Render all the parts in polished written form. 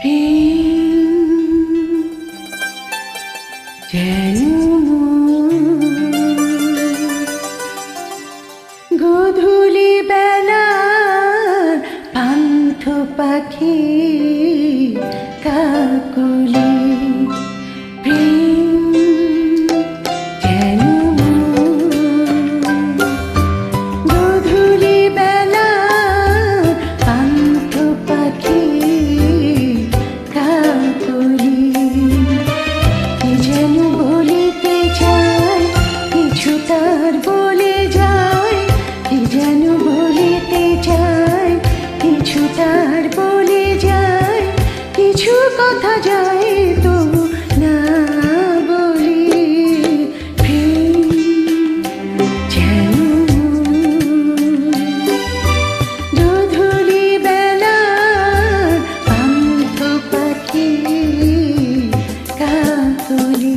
প্রেম যেন গোধূলি বেলার পান্থ পাখি কাকলি। প্রেম যেন গোধূলি বেলার পান্থ পাখি কাকলি। কি যেন বলিতে চায়, কিছু তার বলে যায়। কি যেন বলিতে চায়, কিছু তার বলে যায়। কিছু কথা যায় তো না বলি। প্রেম যেন গোধূলি বেলার পান্থ পাখি কাকলি।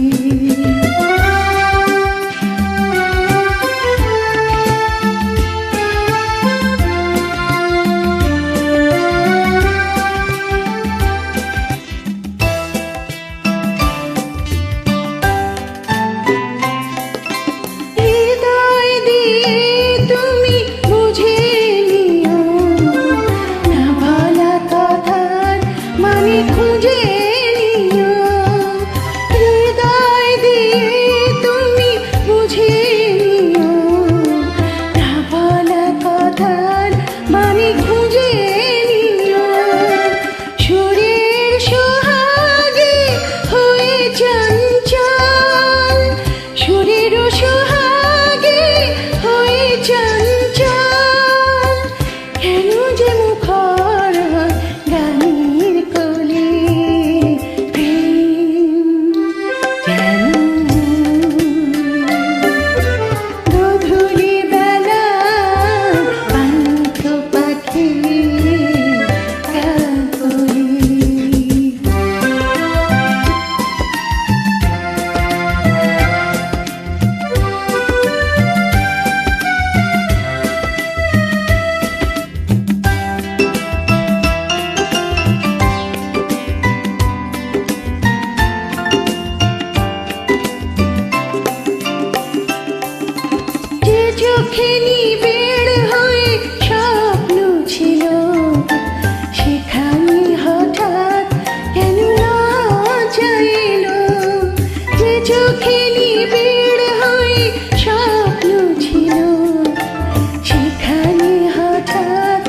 চোখে নিবিড় হয়ে স্বপ্ন ছিল, সেখানে হঠাৎ কেন না চাইল। যে চোখে নিবিড় হয়ে স্বপ্ন ছিল, সেখানে হঠাৎ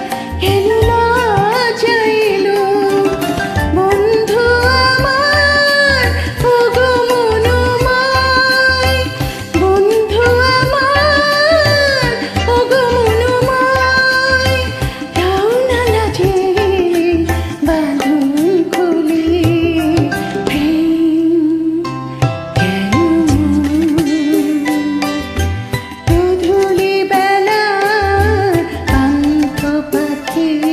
কেন না চাইল। বন্ধু আমার ওগো মনোময়, বন্ধু পাখি